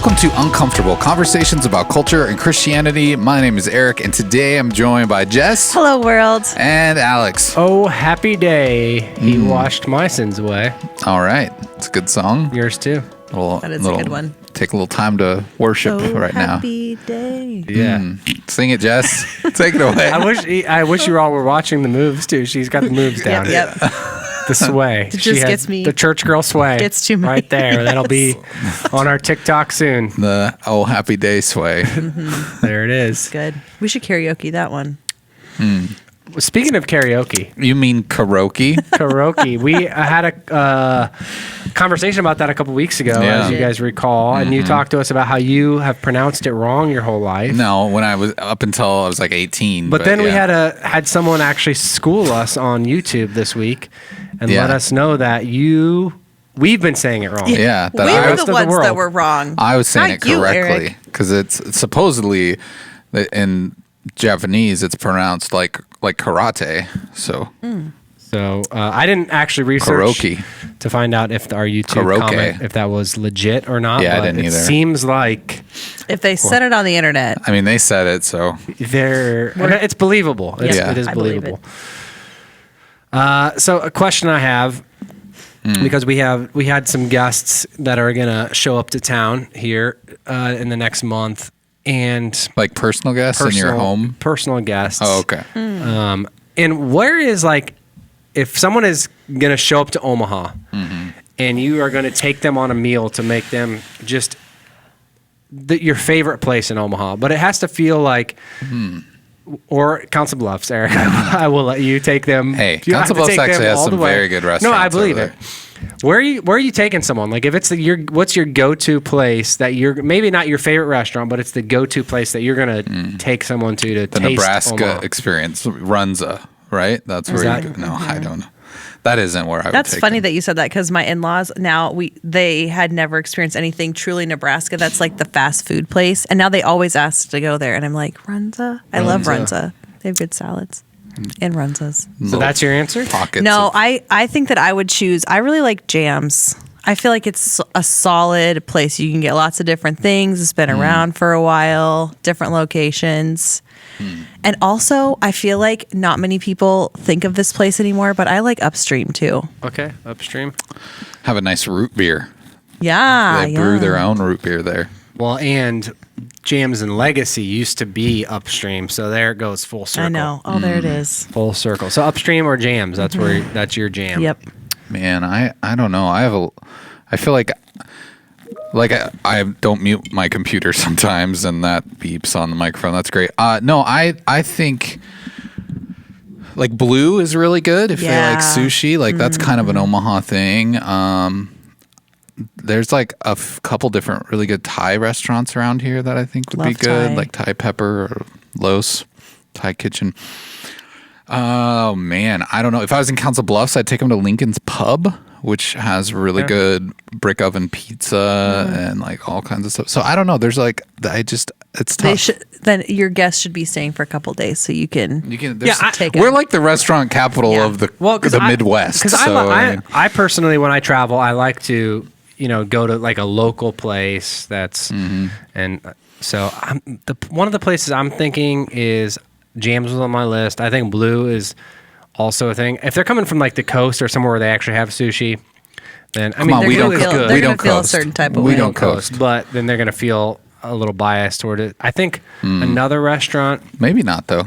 Welcome to Uncomfortable, conversations about culture and Christianity. My name is Eric, and today I'm joined by Jess. Hello, world. And Alex. Oh, happy day. He washed my sins away. All right. It's a good song. Yours too. That is a good one. Take a little time to worship right now. Happy day. Yeah. Sing it, Jess. Take it away. I wish you all were watching the moves too. She's got the moves down. Yep. The sway. It just gets me. The church girl sway. Gets to me. Right there. That'll be on our TikTok soon. The Oh Happy Day sway. There it is. Good. We should karaoke that one. Speaking of karaoke. You mean karaoke? Karaoke. We had a conversation about that a couple weeks ago, as you guys recall, and you talked to us about how you have pronounced it wrong your whole life. No, when I was up until I was like 18. But then we had someone actually school us on YouTube this week and let us know that we've been saying it wrong. Yeah, that We I were was the ones that were wrong. I was saying Not it correctly because it's supposedly in Japanese it's pronounced like karate. So So I didn't actually research to find out if our YouTube comment, if that was legit or not. Yeah, but I didn't either. It seems like If they said it on the internet. I mean, they said it, so it's believable. It is I believe believable. So a question I have, because we had some guests that are gonna show up to town here in the next month, and like personal guests in your home. Personal guests. Oh, okay. And where is if someone is going to show up to Omaha and you are going to take them on a meal to make them just your favorite place in Omaha, but it has to feel like, or Council Bluffs, Eric, I will let you take them. Hey, Council Bluffs actually has some very good restaurants. No, I believe it. Where are you taking someone? Like if it's what's your go-to place that you're, maybe not your favorite restaurant, but it's the go-to place that you're going to take someone to the taste Nebraska Omaha. Experience, Runza, right? That's where you go. No, I don't know. That isn't where I would That's take funny them. that you said that because my in-laws they had never experienced anything truly Nebraska. That's like the fast food place. And now they always ask to go there. And I'm like, Runza? I love Runza. They have good salads and Runzas. So that's your answer? No, I think that I would choose, I really like Jams. I feel like it's a solid place. You can get lots of different things. It's been around for a while, different locations. And also, I feel like not many people think of this place anymore, but I like Upstream too. Okay, Upstream. Have a nice root beer. Yeah. They brew their own root beer there. Well, and Jams and Legacy used to be Upstream, so there it goes full circle. I know. Oh, there it is. Full circle. So Upstream or Jams, that's that's your jam. Yep. Man, I don't know. I feel like I don't mute my computer sometimes, and that beeps on the microphone. That's great. No, I think like Blue is really good if they like sushi. Like that's kind of an Omaha thing. There's like a couple different really good Thai restaurants around here that I think would be good, Thai. like Thai Pepper or Los Thai Kitchen. Oh man, I don't know. If I was in Council Bluffs, I'd take them to Lincoln's Pub, which has really good brick oven pizza and like all kinds of stuff. So I don't know. There's it's tough. Then your guests should be staying for a couple days so you can take we're like the restaurant capital of the Midwest. Because I personally, when I travel, I like to go to like a local place that's and so one of the places I'm thinking is Jams was on my list. I think Blue is also a thing. If they're coming from like the coast or somewhere where they actually have sushi, then we don't coast. They're going to feel a certain type of way. We don't coast. But then they're going to feel a little biased toward it. I think another restaurant, maybe not though,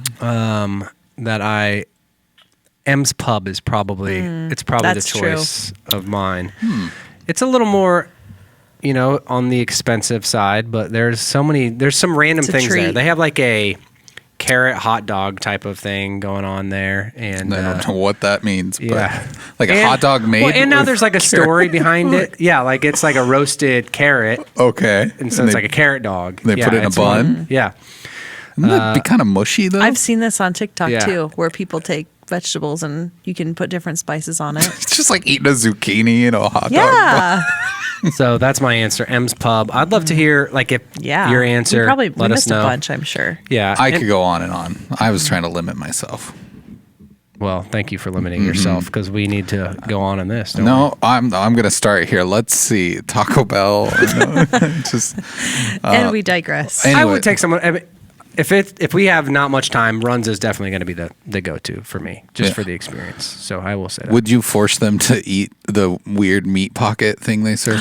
M's Pub is probably the choice of mine. It's a little more, on the expensive side, but there's some random things there. They have like a carrot hot dog type of thing going on there, and I don't know what that means. Yeah, but a hot dog made. Well, and now there's like a carrot. Story behind it. Yeah, like it's like a roasted carrot. Okay, and so it's like a carrot dog. They put it in a bun. Yeah, Wouldn't that be kind of mushy though? I've seen this on TikTok too, where people take vegetables and you can put different spices on it. It's just like eating a zucchini in a hot dog. Yeah. So that's my answer. M's Pub. I'd love to hear if your answer. We probably let us missed know. a bunch, I'm sure. Yeah, I could go on and on. I was trying to limit myself. Well, thank you for limiting yourself because we need to go on in this. Don't No, I'm gonna start here. Let's see, Taco Bell. Just And we digress. Anyway. I would take someone. I mean, if we have not much time, Runs is definitely going to be the go-to for me, just for the experience. So I will say that. Would you force them to eat the weird meat pocket thing they serve?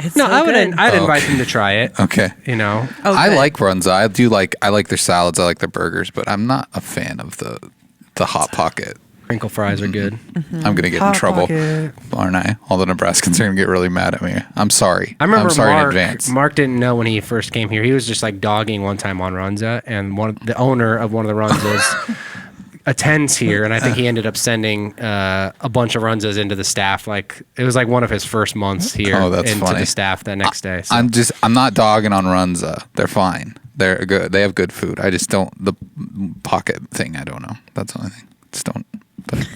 It's No, so I would. good. I'd invite them to try it. Okay. You know, I good. like Runza. I like their salads. I like their burgers, but I'm not a fan of the hot pocket. crinkle fries are good. I'm gonna get in Hot trouble, pocket. aren't I? All the Nebraskans are gonna get really mad at me. I'm sorry. I remember I'm sorry in Mark. advance. Mark didn't know when he first came here. He was just like dogging one time on Runza, and the owner of one of the Runzas attends here, and I think he ended up sending a bunch of Runzas into the staff. Like it was like one of his first months here Oh, that's into funny. the staff that next day. So. I'm not dogging on Runza. They're fine. They're good. They have good food. I just don't the pocket thing. I don't know. That's the only thing. Just don't. But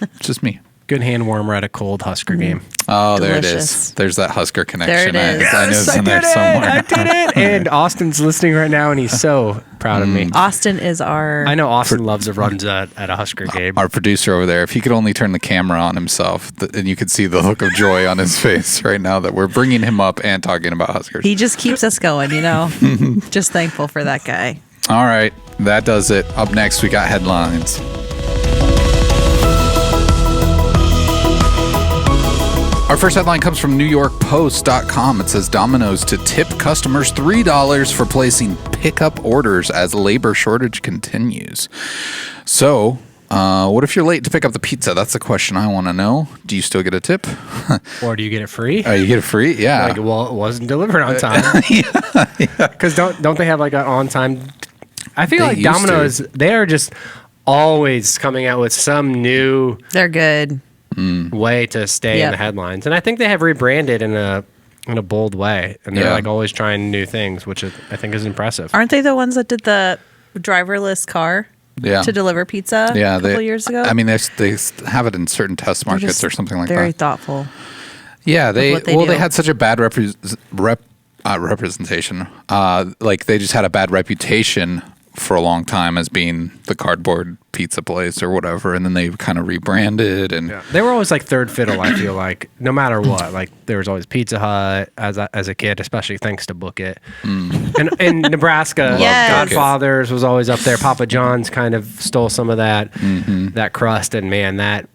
it's just me. Good hand warmer at a cold Husker game. Oh, there it Delicious. is. There's that Husker connection. There it is. I knew it was in there somewhere. I did it. And Austin's listening right now, and he's so proud of me. Austin is our. I know Austin loves a Runza at a Husker game. Our producer over there, if he could only turn the camera on himself, and you could see the look of joy on his face right now that we're bringing him up and talking about Huskers. He just keeps us going, Just thankful for that guy. All right, that does it. Up next, we got headlines. Our first headline comes from NewYorkPost.com. It says Domino's to tip customers $3 for placing pickup orders as labor shortage continues. So, what if you're late to pick up the pizza? That's the question I want to know. Do you still get a tip? Or do you get it free? You get it free? Yeah. Like, well, it wasn't delivered on time. Because don't they have like an on time? I feel They like used Domino's, they are just always coming out with some new They're good. way to stay in Yep. the headlines, and I think they have rebranded in a bold way, and they're Yeah. like always trying new things, which I think is impressive. Aren't they the ones that did the driverless car Yeah. to deliver pizza Yeah, a couple years ago? I mean, they have it in certain test They're markets just or something like very that. thoughtful. Yeah, they what they do. had such a bad representation. Like they just had a bad reputation for a long time as being the cardboard pizza place or whatever, and then they kind of rebranded and They were always like third fiddle. I feel like no matter what, like there was always Pizza Hut as a kid, especially thanks to Book It. And in Nebraska, Yes. Godfather's was always up there. Papa John's kind of stole some of that crust, and man, that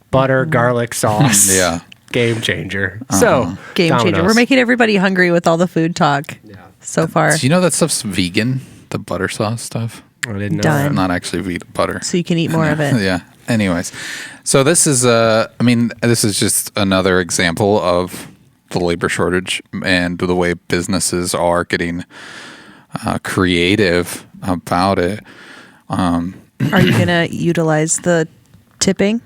butter garlic sauce, Yeah. game changer. So Game changer. Domino's. We're making everybody hungry with all the food talk so far. Do you know that stuff's vegan? The butter sauce stuff. I didn't know Done. that. Not actually vegan butter. So you can eat more of it. Yeah. Anyways, so this is this is just another example of the labor shortage and the way businesses are getting creative about it. Are you going to utilize the tipping?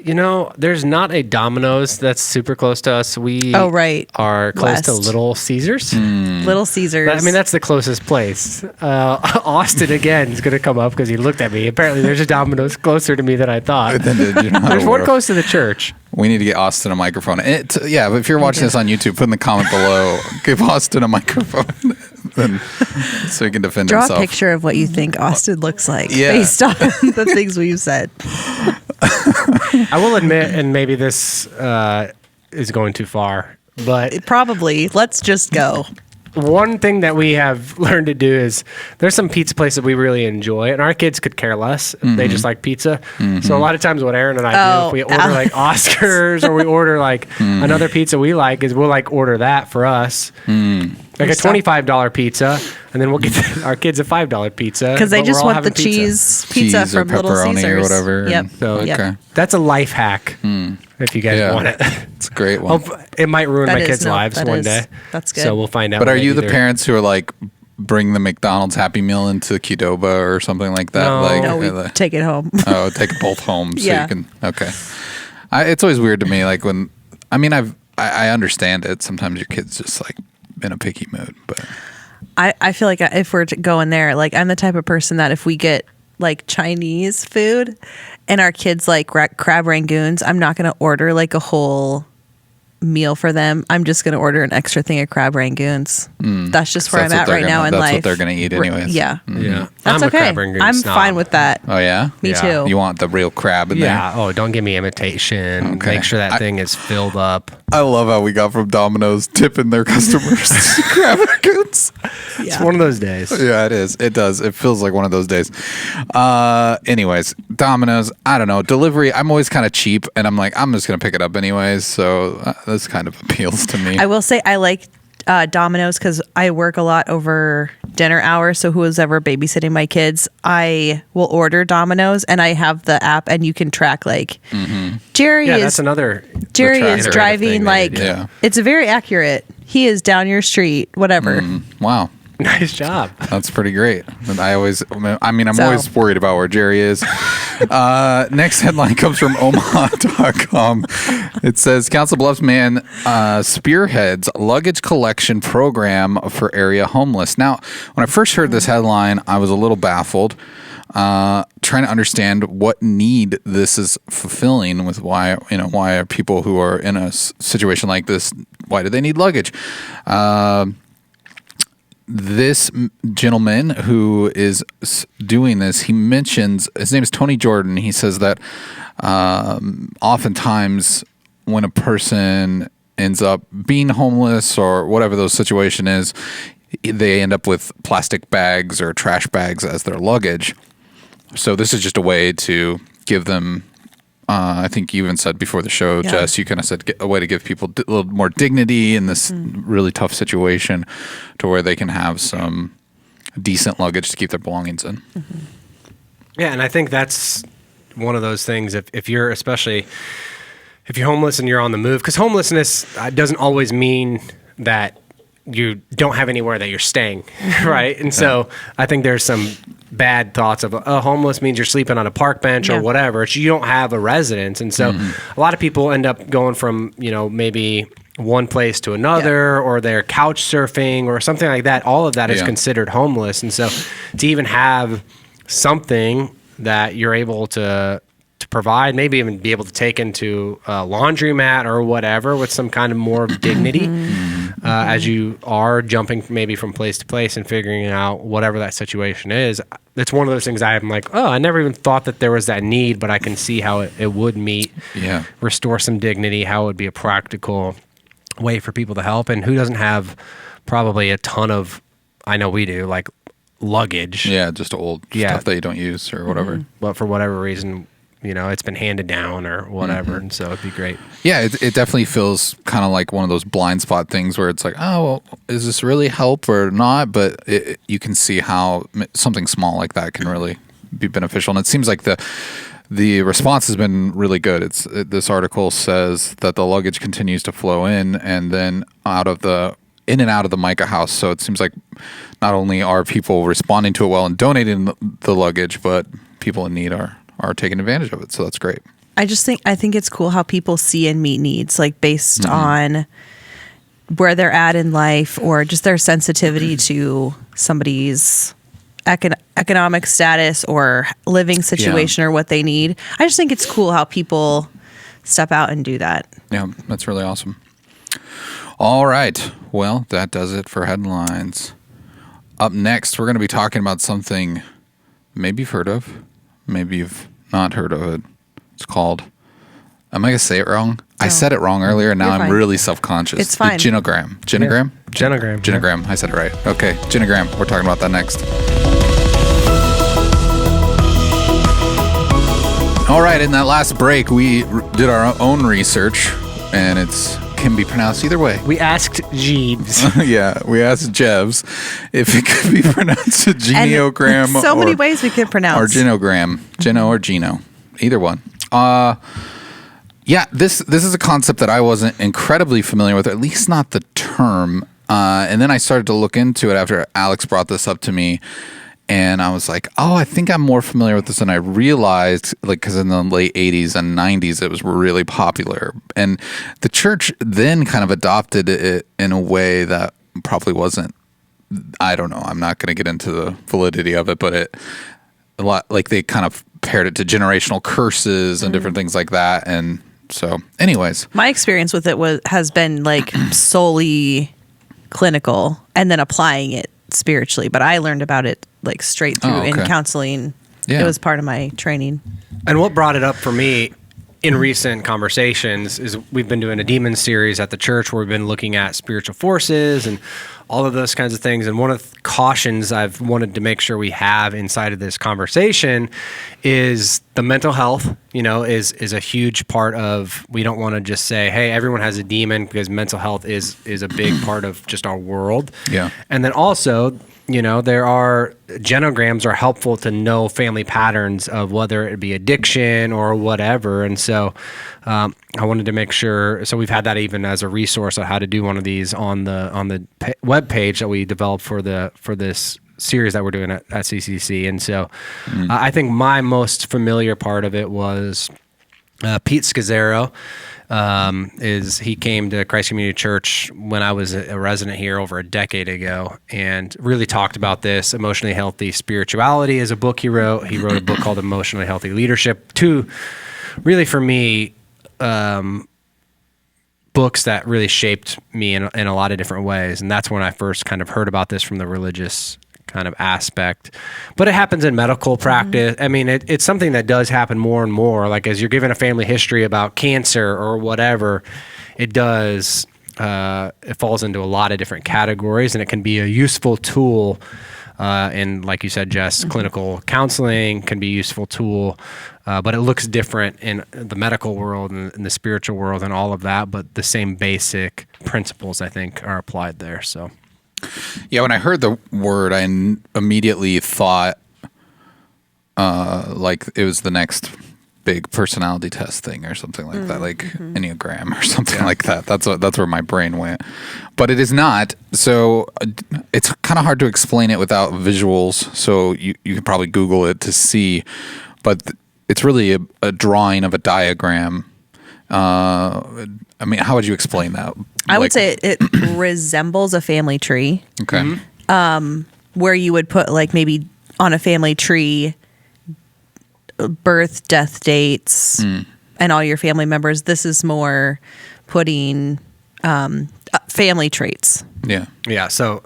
You know, there's not a Domino's that's super close to us. We Oh, right. are close to West. Little Caesars. Little Caesars. I mean, that's the closest place. Austin, again, is going to come up because he looked at me. Apparently, there's a Domino's closer to me than I thought. Then did you know how There's to one work? close to the church. We need to get Austin a microphone. But if you're watching this on YouTube, put in the comment below. Give Austin a microphone, then, so he can defend Draw himself. a picture of what you think Austin looks like Yeah. based on the things we've said. I will admit, and maybe this is going too far, but Probably. Let's just go. one thing that we have learned to do is there's some pizza places that we really enjoy, and our kids could care less. They just like pizza. So a lot of times what Aaron and I do, if we order like Oscars or we order like another pizza we like, is we'll like order that for us. Like a $25 pizza, and then we'll get our kids a $5 pizza. Because they but just we're all want the having pizza. pizza or from Little pepperoni Caesars. or whatever. Yep. So, Yep. Okay. That's a life hack if you guys Yeah. want it. It's a great one. It might ruin That my is- kids' no, lives that one is- day. that's good. So we'll find out. But are when you they the do parents who are like bring the McDonald's Happy Meal into Qdoba or something like that? No. Like, No, we take it home. take both home so Yeah. you can. Okay. It's always weird to me, like when I understand it. Sometimes your kid's just like in a picky mood, but I feel like if we're going there, like I'm the type of person that if we get like Chinese food and our kids like crab rangoons, I'm not going to order like a whole meal for them, I'm just going to order an extra thing of crab rangoons. That's just where I'm at right now in life. That's what they're going to eat anyways. Yeah. Yeah. That's I'm a okay. crab rangoon I'm snob. fine with that. Oh, yeah? Me Yeah. too. You want the real crab in Yeah. there? Oh, don't give me imitation. Okay. Make sure that thing is filled up. I love how we got from Domino's tipping their customers crab rangoons. It's one of those days. Yeah, it is. It does. It feels like one of those days. Anyways, Domino's, I don't know. Delivery, I'm always kind of cheap, and I'm like, I'm just going to pick it up anyways. So this kind of appeals to me. I will say I like Domino's because I work a lot over dinner hours. So who's ever babysitting my kids, I will order Domino's, and I have the app, and you can track like Jerry Yeah, is that's another. Jerry attractive is thing driving they like do. Yeah. it's very accurate. He is down your street, whatever. Wow. Nice job. That's pretty great. And I'm So- always worried about where Jerry is. Next headline comes from Omaha.com. It says Council Bluffs man spearheads luggage collection program for area homeless. Now, when I first heard this headline, I was a little baffled, trying to understand what need this is fulfilling with why are people who are in a situation like this, why do they need luggage? This gentleman who is doing this, he mentions, his name is Tony Jordan. He says that oftentimes when a person ends up being homeless or whatever the situation is, they end up with plastic bags or trash bags as their luggage. So this is just a way to give them, I think you even said before the show, Yeah. Jess, you kind of said a way to give people a little more dignity in this really tough situation to where they can have some decent luggage to keep their belongings in. Yeah, and I think that's one of those things. If you're homeless and you're on the move, because homelessness doesn't always mean that you don't have anywhere that you're staying, right? And so I think there's some bad thoughts of homeless means you're sleeping on a park bench Yeah. or whatever. You don't have a residence, and so a lot of people end up going from maybe one place to another, or they're couch surfing or something like that. All of that is Yeah. considered homeless, and so to even have something that you're able to provide, maybe even be able to take into a laundromat or whatever with some kind of more dignity as you are jumping maybe from place to place and figuring out whatever that situation is. It's one of those things I'm like, I never even thought that there was that need, but I can see how it would meet, restore some dignity, how it would be a practical way for people to help. And who doesn't have probably a ton of, I know we do, like luggage. Yeah, just old stuff that you don't use or whatever. But for whatever reason, it's been handed down or whatever. And so it'd be great. Yeah, it definitely feels kind of like one of those blind spot things where it's like, oh, well, is this really help or not? But you can see how something small like that can really be beneficial. And it seems like the response has been really good. This article says that the luggage continues to flow in and then in and out of the Micah house. So it seems like not only are people responding to it well and donating the luggage, but people in need are taking advantage of it. So that's great. I think it's cool how people see and meet needs, like based on where they're at in life or just their sensitivity to somebody's economic status or living situation or what they need. I just think it's cool how people step out and do that. Yeah, that's really awesome. All right. Well, that does it for headlines. Up next, we're going to be talking about something maybe you've heard of, maybe you've not heard of it. It's called, am I going to say it wrong? I said it wrong earlier, and now You're I'm fine. really self-conscious. It's fine. The genogram. Genogram? Genogram. Genogram. I said it right. Okay, genogram. We're talking about that next. All right, in that last break, we did our own research, and it can be pronounced either way. We asked Jeeves. Yeah, we asked Jevs if it could be pronounced a And genogram so many or, ways we could pronounce. or genogram, Geno or Geno, either one. Yeah, this is a concept that I wasn't incredibly familiar with, or at least not the term. And then I started to look into it after Alex brought this up to me. And I was like, oh, I think I'm more familiar with this than I realized, like, because in the late 80s and 90s, it was really popular. And the church then kind of adopted it in a way that probably wasn't, I don't know, I'm not going to get into the validity of it, but a lot, like they kind of paired it to generational curses and different things like that. And So, anyways, My experience with it has been like solely clinical and then applying it spiritually. But I learned about it like straight through in counseling. Yeah. It was part of my training. And what brought it up for me in recent conversations is we've been doing a demon series at the church where we've been looking at spiritual forces and all of those kinds of things. And one of the cautions I've wanted to make sure we have inside of this conversation is the mental health, is a huge part of, we don't want to just say, hey, everyone has a demon, because mental health is a big part of just our world. Yeah. And then also, there are genograms are helpful to know family patterns of whether it be addiction or whatever. And so I wanted to make sure, so we've had that even as a resource on how to do one of these on the web page that we developed for this series that we're doing at CCC. And so I think my most familiar part of it was Pete Scazzaro. He came to Christ Community Church when I was a resident here over a decade ago, and really talked about this. Emotionally Healthy Spirituality is a book he wrote. He wrote a book called Emotionally Healthy Leadership. Two, really for me, books that really shaped me in a lot of different ways. And that's when I first kind of heard about this from the religious kind of aspect. But it happens in medical practice. I mean, it's something that does happen more and more. Like as you're given a family history about cancer or whatever, it does, it falls into a lot of different categories, and it can be a useful tool. And like you said, Jess, clinical counseling can be a useful tool, but it looks different in the medical world and in the spiritual world and all of that. But the same basic principles, I think, are applied there. So. Yeah, when I heard the word, I immediately thought like it was the next big personality test thing or something like that, like Enneagram or something like that. That's where my brain went. But it is not. So it's kind of hard to explain it without visuals. So you could probably Google it to see. But it's really a drawing of a diagram. I mean, how would you explain that? I would say it resembles a family tree. Okay. Where you would put like maybe on a family tree birth, death dates, and all your family members. This is more putting family traits. Yeah. Yeah. So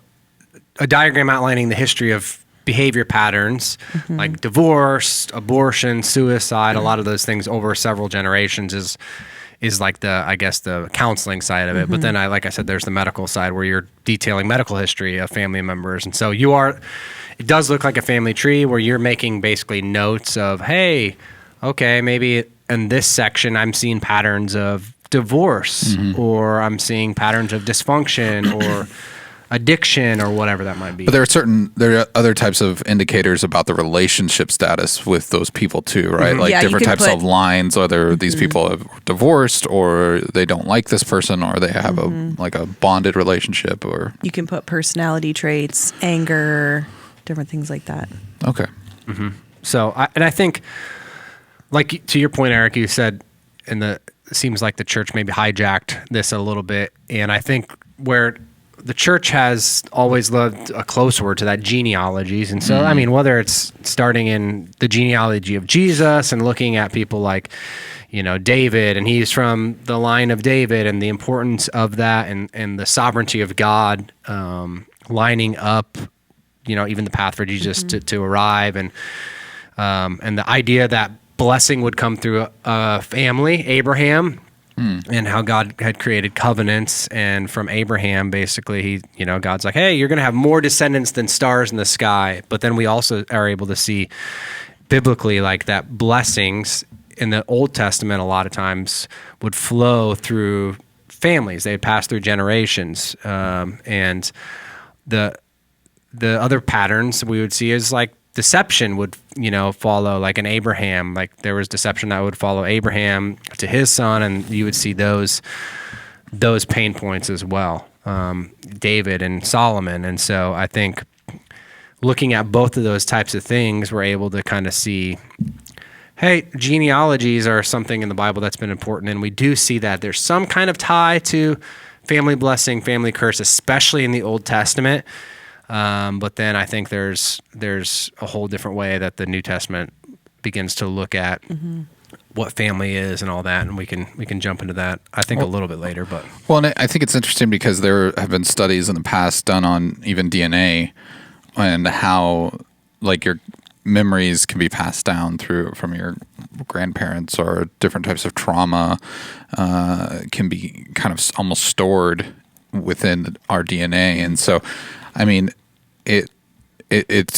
a diagram outlining the history of behavior patterns like divorce, abortion, suicide, a lot of those things over several generations is like the counseling side of it. But then like I said, there's the medical side where you're detailing medical history of family members. And so it does look like a family tree where you're making basically notes of, hey, okay, maybe in this section, I'm seeing patterns of divorce or I'm seeing patterns of dysfunction or addiction or whatever that might be. But there are other types of indicators about the relationship status with those people too, right? Like different types of lines, whether these people have divorced or they don't like this person or they have a bonded relationship, or you can put personality traits, anger, different things like that. Okay. So, I think, like to your point, Eric, you said, it seems like the church maybe hijacked this a little bit, and I think where the church has always loved a close word to that genealogies. And so, I mean, whether it's starting in the genealogy of Jesus and looking at people like, David, and he's from the line of David, and the importance of that and the sovereignty of God lining up, even the path for Jesus to arrive. And the idea that blessing would come through a family, Abraham, and how God had created covenants, and from Abraham, basically, God's like, hey, you're going to have more descendants than stars in the sky. But then we also are able to see biblically like that blessings in the Old Testament a lot of times would flow through families. They'd pass through generations. And the other patterns we would see is like deception would, follow like an Abraham. Like there was deception that would follow Abraham to his son, and you would see those pain points as well. David and Solomon. And so I think looking at both of those types of things, we're able to kind of see, hey, genealogies are something in the Bible that's been important. And we do see that there's some kind of tie to family blessing, family curse, especially in the Old Testament. But then I think there's a whole different way that the New Testament begins to look at what family is and all that, and we can jump into that I think a little bit later. But Well, and I think it's interesting because there have been studies in the past done on even DNA and how like your memories can be passed down from your grandparents, or different types of trauma can be kind of almost stored within our DNA. And so, I mean, it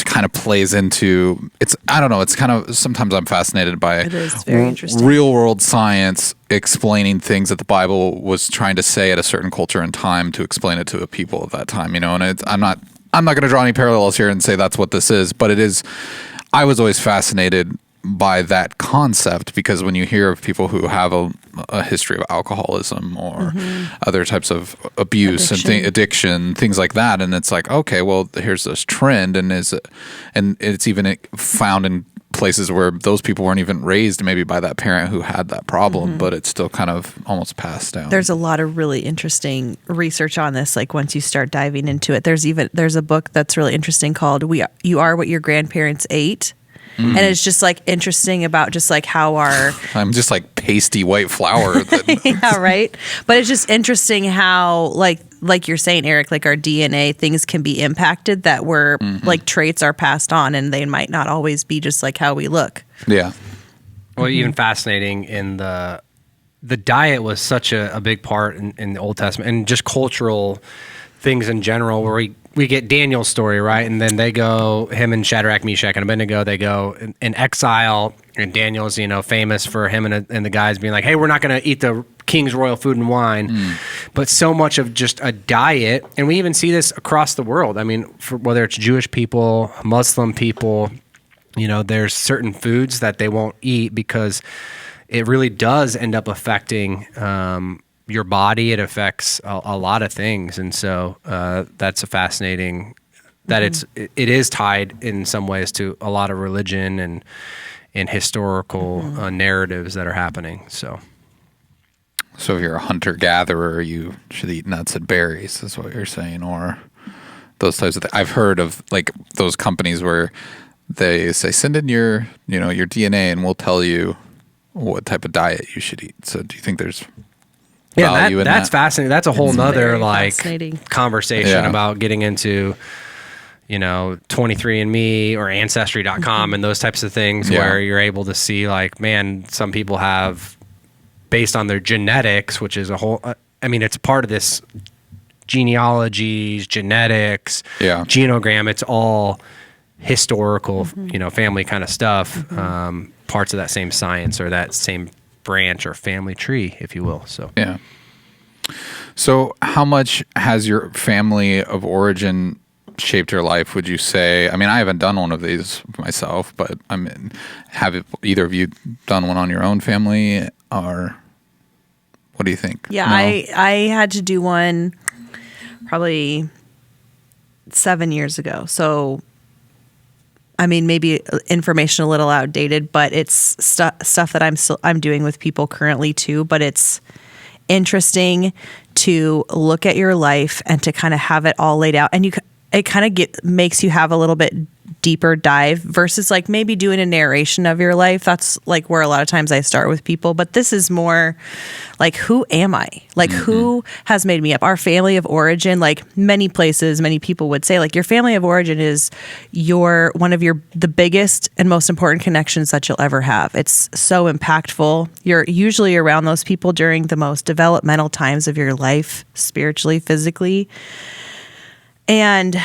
kind of plays into I don't know, it's kind of, sometimes I'm fascinated by It is very interesting. real world science explaining things that the Bible was trying to say at a certain culture and time to explain it to the people of that time, and I'm not going to draw any parallels here and say that's what this is, but it is. I was always fascinated by that concept, because when you hear of people who have a history of alcoholism or other types of abuse and addiction, things like that, and it's like, okay, well, here's this trend, and it's even found in places where those people weren't even raised maybe by that parent who had that problem, but it's still kind of almost passed down. There's a lot of really interesting research on this. Like once you start diving into it, there's a book that's really interesting called "You Are What Your Grandparents Ate." And it's just like interesting about just like how I'm just like pasty white flour. yeah, right. But it's just interesting how like you're saying, Eric, like our DNA, things can be impacted that were like traits are passed on, and they might not always be just like how we look. Yeah. well, even fascinating in the diet was such a big part in the Old Testament, and just cultural things in general, where we get Daniel's story, right? And then they go, him and Shadrach, Meshach, and Abednego, they go in exile, and Daniel's, famous for him and the guys being like, hey, we're not going to eat the king's royal food and wine. But so much of just a diet, and we even see this across the world. I mean, whether it's Jewish people, Muslim people, there's certain foods that they won't eat because it really does end up affecting your body. It affects a lot of things, and so that's a fascinating that it is tied in some ways to a lot of religion and historical narratives that are happening. So if you're a hunter gatherer, you should eat nuts and berries, is what you're saying, or those types of things. I've heard of like those companies where they say send in your your DNA and we'll tell you what type of diet you should eat. So do you think there's value in that's that? fascinating. That's a whole nother fascinating conversation about getting into 23andMe or Ancestry.com and those types of things where you're able to see like, man, some people have, based on their genetics, which is a whole, it's part of this genealogies, genetics, genogram. It's all historical, family kind of stuff, parts of that same science or that same branch or family tree, if you will. So how much has your family of origin shaped your life, would you say? I mean, I haven't done one of these myself, but have either of you done one on your own family, or what do you think? Yeah, No? I had to do one probably 7 years ago. So, maybe information a little outdated, but it's stuff that I'm doing with people currently too. But it's interesting to look at your life and to kind of have it all laid out, and it kind of makes you have a little bit deeper dive versus like maybe doing a narration of your life. That's like where a lot of times I start with people, but this is more like, who am I? Like who has made me up? Our family of origin, like many places, many people would say like your family of origin is one of the biggest and most important connections that you'll ever have. It's so impactful. You're usually around those people during the most developmental times of your life, spiritually, physically. And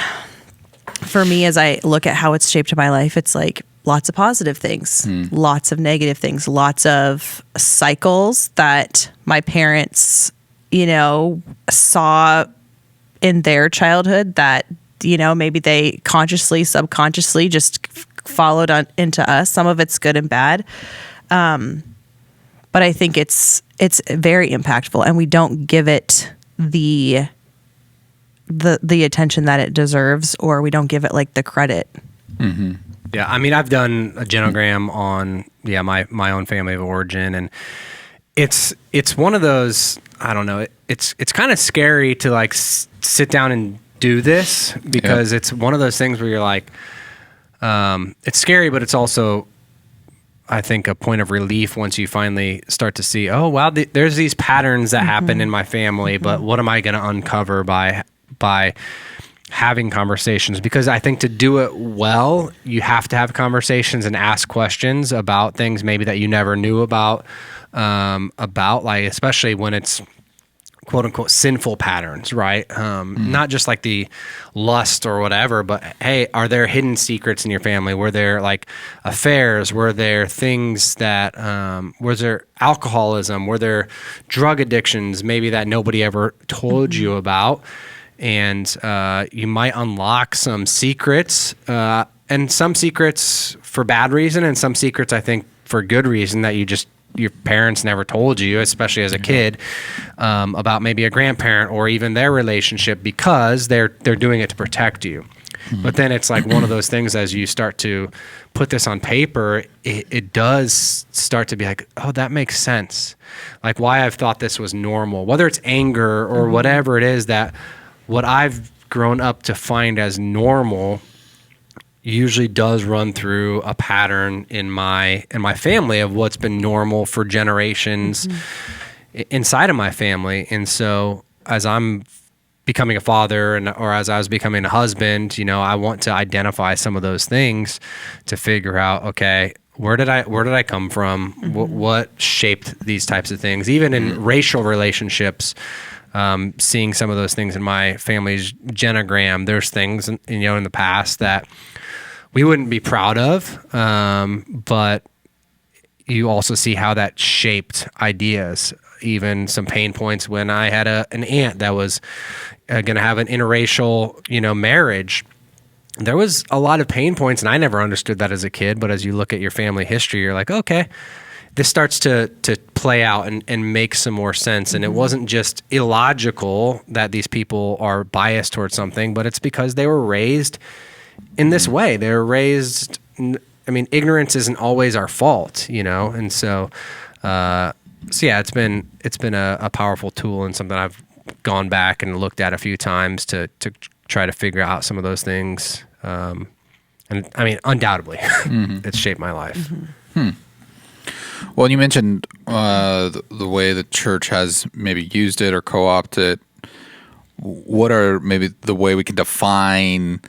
for me, as I look at how it's shaped my life, it's like lots of positive things, lots of negative things, lots of cycles that my parents, saw in their childhood that, maybe they consciously, subconsciously just followed into us. Some of it's good and bad. But I think it's very impactful, and we don't give it the attention that it deserves, or we don't give it like the credit. Yeah, I've done a genogram on my own family of origin, and it's one of those, I don't know, it's kind of scary to like sit down and do this, because it's one of those things where you're like, it's scary, but it's also I think, a point of relief once you finally start to see, oh, wow, there's these patterns that happen in my family, but what am I going to uncover by having conversations? Because I think to do it well, you have to have conversations and ask questions about things maybe that you never knew about like, especially when it's quote unquote sinful patterns, right? Not just like the lust or whatever, but hey, are there hidden secrets in your family? Were there like affairs? Were there things that, was there alcoholism? Were there drug addictions maybe that nobody ever told you about? And you might unlock some secrets, and some secrets for bad reason, and some secrets I think for good reason that your parents never told you, especially as a kid, about maybe a grandparent or even their relationship, because they're doing it to protect you. But then it's like one of those things, as you start to put this on paper, it does start to be like, oh, that makes sense. Like why I've thought this was normal, whether it's anger or whatever it is, that what I've grown up to find as normal usually does run through a pattern in my family of what's been normal for generations inside of my family. And so as I'm becoming a father or as I was becoming a husband, I want to identify some of those things to figure out, okay, where did I come from? What shaped these types of things? Even in racial relationships, seeing some of those things in my family's genogram, there's things in the past that we wouldn't be proud of, but you also see how that shaped ideas. Even some pain points when I had an aunt that was going to have an interracial, marriage. There was a lot of pain points, and I never understood that as a kid. But as you look at your family history, you're like, okay, this starts to play out and make some more sense. And it wasn't just illogical that these people are biased towards something, but it's because they were raised in this way. They were raised, ignorance isn't always our fault, And so yeah, it's been a powerful tool and something I've gone back and looked at a few times to try to figure out some of those things. And undoubtedly, it's shaped my life. Well, you mentioned the way the church has maybe used it or co-opted. What are maybe the way we can define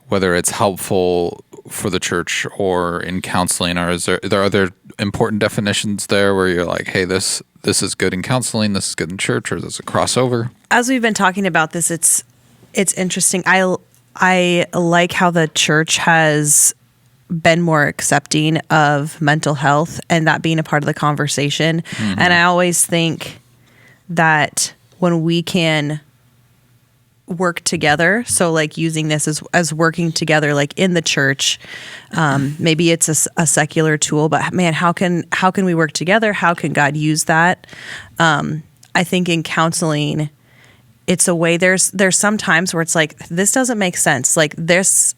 whether it's helpful for the church or in counseling, or are there important definitions there where you're like, hey, this is good in counseling, this is good in church, or is this a crossover? As we've been talking about this, it's interesting. I like how the church has been more accepting of mental health and that being a part of the conversation. And I always think that when we can work together, so like using this as working together, like in the church, maybe it's a secular tool, but man, how can we work together? How can God use that? I think in counseling, it's a way. There's some times where it's like, this doesn't make sense. Like there's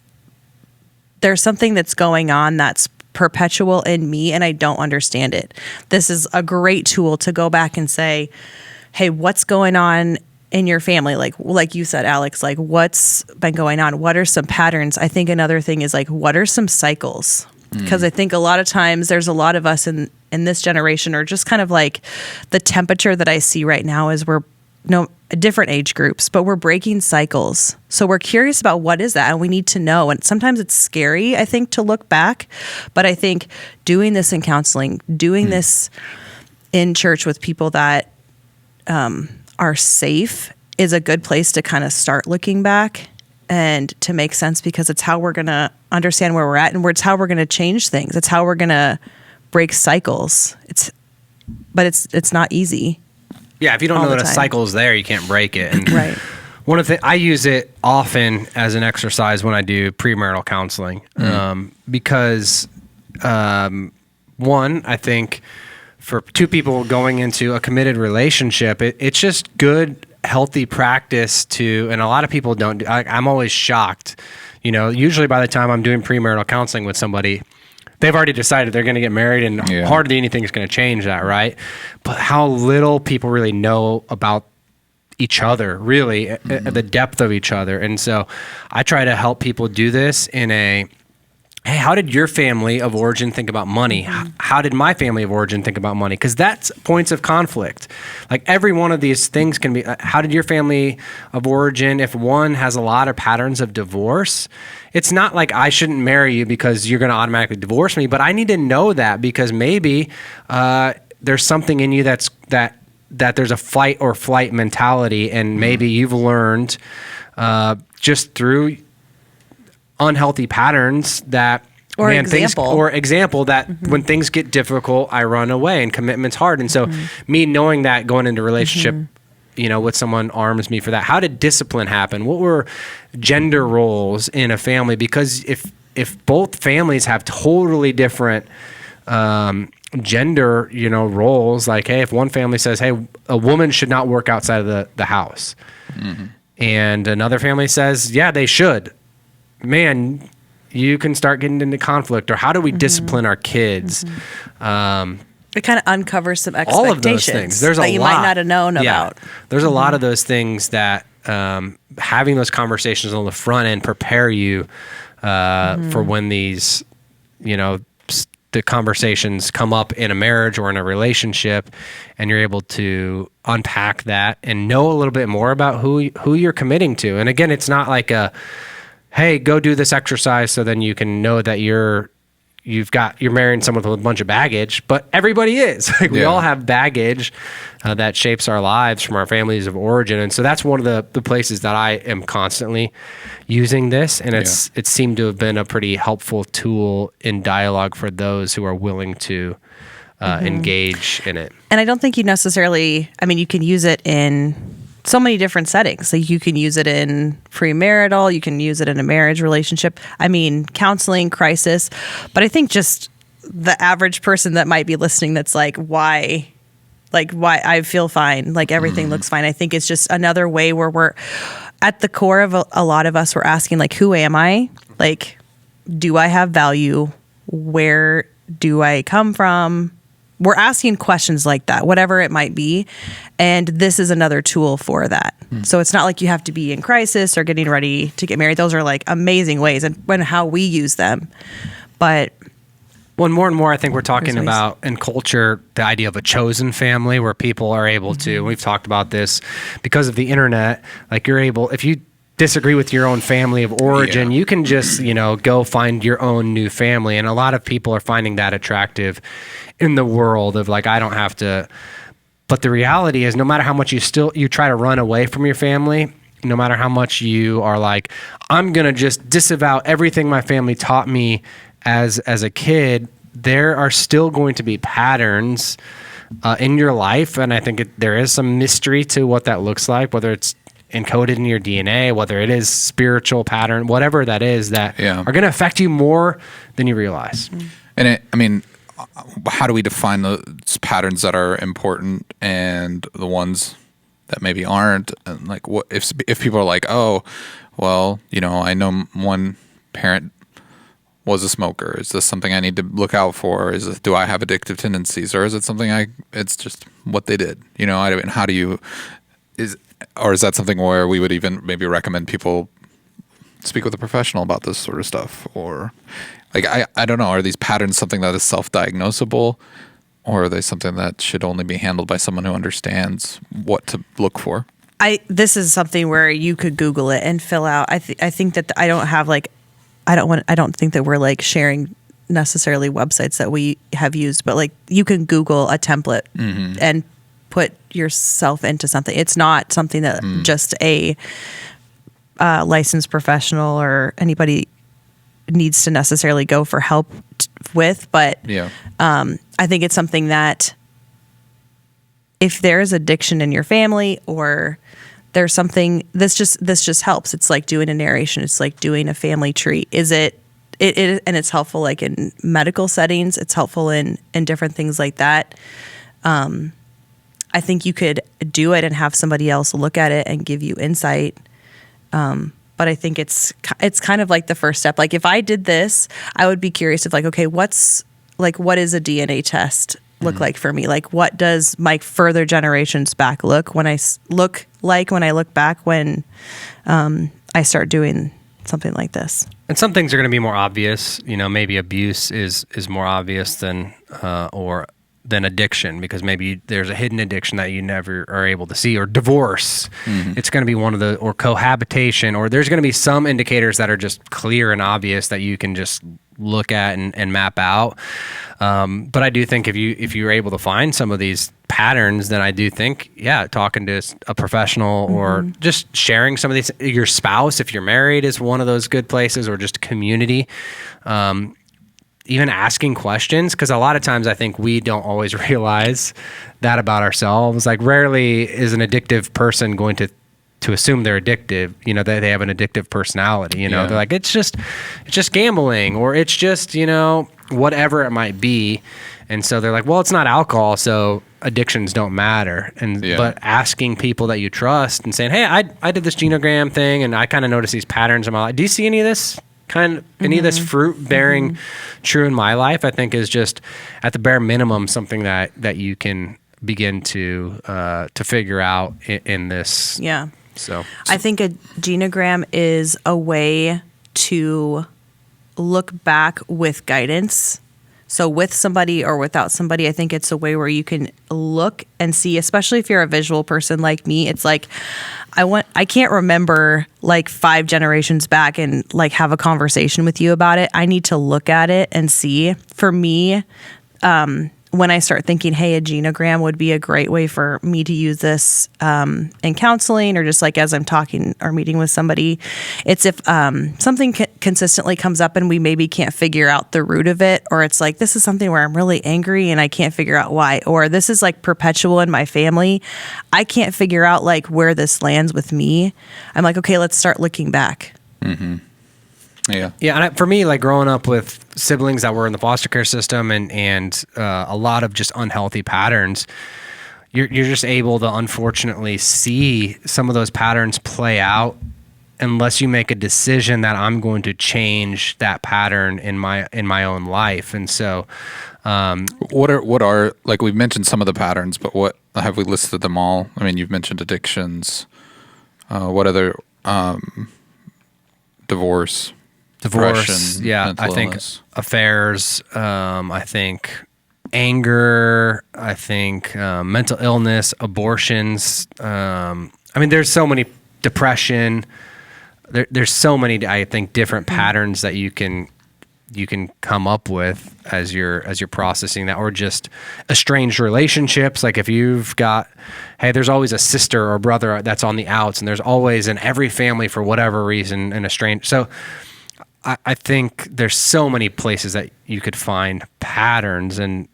something that's going on that's perpetual in me and I don't understand it. This is a great tool to go back and say, hey, what's going on in your family? Like you said, Alex, like what's been going on? What are some patterns? I think another thing is like, what are some cycles? Because I think a lot of times there's a lot of us in this generation, or just kind of like the temperature that I see right now is we're different age groups, but we're breaking cycles. So we're curious about what is that, and we need to know. And sometimes it's scary, I think, to look back. But I think doing this in counseling, doing this in church with people that are safe is a good place to kind of start looking back and to make sense, because it's how we're going to understand where we're at, and it's how we're going to change things. It's how we're going to break cycles. But it's not easy. Yeah, if you don't know that a cycle is there, you can't break it. And right. One of the I use it often as an exercise when I do premarital counseling, because one, I think for two people going into a committed relationship, it's just good, healthy practice to, and a lot of people don't do. I'm always shocked. Usually by the time I'm doing premarital counseling with somebody, they've already decided they're going to get married, and hardly anything is going to change that, right? But how little people really know about each other, really, the depth of each other. And so I try to help people do this in a hey, how did your family of origin think about money? How did my family of origin think about money? Because that's points of conflict. Like every one of these things can be, how did your family of origin, if one has a lot of patterns of divorce, it's not like I shouldn't marry you because you're going to automatically divorce me, but I need to know that because maybe there's something in you that there's a fight or flight mentality, and maybe you've learned just through unhealthy patterns that or example that when things get difficult, I run away and commitment's hard. And so me knowing that going into a relationship, with someone arms me for that. How did discipline happen? What were gender roles in a family? Because if both families have totally different gender, roles, like, hey, if one family says, hey, a woman should not work outside of the house, and another family says, yeah, they should, man, you can start getting into conflict. Or how do we discipline our kids? It kind of uncovers some expectations all of those things. There's that a you lot. might not have known about. There's a lot of those things that having those conversations on the front end prepare you for when these, the conversations come up in a marriage or in a relationship, and you're able to unpack that and know a little bit more about who you're committing to. And again, it's not like hey, go do this exercise so then you can know that you're marrying someone with a bunch of baggage, but everybody is. We all have baggage that shapes our lives from our families of origin. And so that's one of the places that I am constantly using this. And it seemed to have been a pretty helpful tool in dialogue for those who are willing to engage in it. And I don't think you necessarily, you can use it in so many different settings. Like you can use it in premarital, you can use it in a marriage relationship. Counseling, crisis. But I think just the average person that might be listening that's like, why I feel fine, like everything looks fine. I think it's just another way where we're at the core of a lot of us, we're asking like, who am I? Like, do I have value? Where do I come from? We're asking questions like that, whatever it might be. And this is another tool for that. So it's not like you have to be in crisis or getting ready to get married. Those are like amazing ways and how we use them. But more and more, I think we're talking about in culture, the idea of a chosen family where people are able to, we've talked about this because of the internet, like you're able, if you disagree with your own family of origin, you can just, go find your own new family. And a lot of people are finding that attractive in the world of like, I don't have to, but the reality is no matter how much you try to run away from your family, no matter how much you are like, I'm going to just disavow everything my family taught me as a kid, there are still going to be patterns in your life. And I think there is some mystery to what that looks like, whether it's encoded in your DNA, whether it is spiritual pattern, whatever that is, that are going to affect you more than you realize. And how do we define those patterns that are important and the ones that maybe aren't? And like, what if people are like, oh, well, I know one parent was a smoker. Is this something I need to look out for? Do I have addictive tendencies, or is it something it's just what they did? How do you or is that something where we would even maybe recommend people speak with a professional about this sort of stuff? Or like, I don't know, are these patterns something that is self-diagnosable, or are they something that should only be handled by someone who understands what to look for? This is something where you could Google it and fill out. I think that I don't think that we're like sharing necessarily websites that we have used, but like you can Google a template and put yourself into something. It's not something that just a licensed professional or anybody needs to necessarily go for help with, but I think it's something that if there's addiction in your family or there's something, this just helps. It's like doing a narration. It's like doing a family tree. And it's helpful like in medical settings. It's helpful in different things like that. I think you could do it and have somebody else look at it and give you insight. But I think it's kind of like the first step. Like if I did this, I would be curious of like, okay, what is a DNA test look like for me? Like what does my further generations back look when I look back when I start doing something like this? And some things are going to be more obvious. Maybe abuse is more obvious than addiction, because maybe there's a hidden addiction that you never are able to see, or divorce. It's going to be or cohabitation, or there's going to be some indicators that are just clear and obvious that you can just look at and map out. But I do think if you're able to find some of these patterns, then I do think, talking to a professional or just sharing some of these, your spouse, if you're married, is one of those good places, or just community. Even asking questions, because a lot of times I think we don't always realize that about ourselves. Like, rarely is an addictive person going to assume they're addictive, that they have an addictive personality. They're like, it's just gambling, or it's just, whatever it might be. And so they're like, well, it's not alcohol, so addictions don't matter. But asking people that you trust and saying, hey, I did this genogram thing, and I kind of noticed these patterns in my life. Do you see any of this? Any of this fruit bearing true in my life, I think, is just at the bare minimum something that you can begin to figure out in this. Yeah. So I think a genogram is a way to look back with guidance. So with somebody or without somebody, I think it's a way where you can look and see, especially if you're a visual person like me. It's like, I can't remember like 5 generations back and like have a conversation with you about it. I need to look at it and see. For me, when I start thinking, hey, a genogram would be a great way for me to use this in counseling, or just like as I'm talking or meeting with somebody, it's if something consistently comes up and we maybe can't figure out the root of it, or it's like, this is something where I'm really angry and I can't figure out why, or this is like perpetual in my family. I can't figure out like where this lands with me. I'm like, okay, let's start looking back. Yeah. And for me, like growing up with siblings that were in the foster care system and a lot of just unhealthy patterns, you're just able to unfortunately see some of those patterns play out unless you make a decision that I'm going to change that pattern in my own life. And so, what are like, we've mentioned some of the patterns, but what have we listed them all? I mean, you've mentioned addictions. What other divorce, I think illness. Affairs, I think anger, I think mental illness, abortions. I mean, there's so many, depression. There's so many, I think, different patterns that you can come up with as you're processing that, or just estranged relationships. Like if you've got, hey, there's always a sister or brother that's on the outs, and there's always in every family for whatever reason an estranged. So I think there's so many places that you could find patterns, and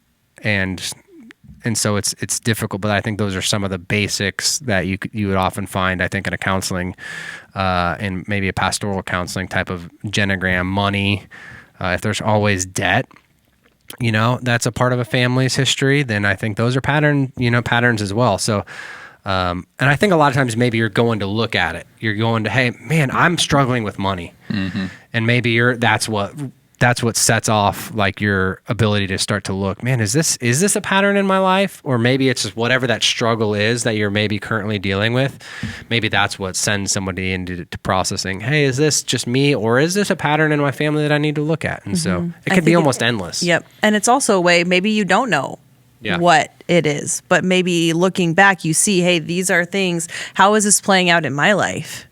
so it's difficult. But I think those are some of the basics that you would often find, I think, in a counseling, and maybe a pastoral counseling type of genogram. Money. If there's always debt, that's a part of a family's history, then I think those are patterns as well. So, and I think a lot of times maybe you're going to look at it. You're going to, hey, man, I'm struggling with money. And maybe that's what sets off like your ability to start to look, man, is this a pattern in my life? Or maybe it's just whatever that struggle is that you're maybe currently dealing with. Maybe that's what sends somebody into processing, hey, is this just me, or is this a pattern in my family that I need to look at? And so it could be almost endless. Yep. And it's also a way, maybe you don't know what it is, but maybe looking back, you see, hey, these are things, how is this playing out in my life?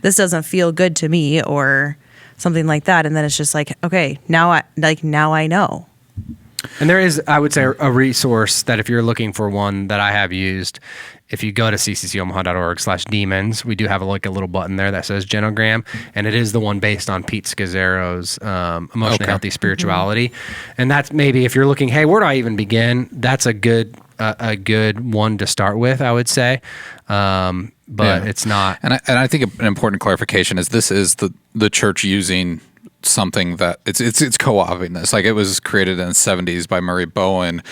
This doesn't feel good to me, or something like that. And then it's just like, okay, now I know. And there is, I would say, a resource that if you're looking for one that I have used, if you go to cccomaha.org/demons, we do have a little button there that says Genogram, and it is the one based on Pete Scazzero's Emotionally Healthy Spirituality. And that's maybe if you're looking, hey, where do I even begin? That's a good one to start with, I would say. But it's not. And I think an important clarification is this is the church using something that it's co-opting this. Like, it was created in the 70s by Murray Bowen,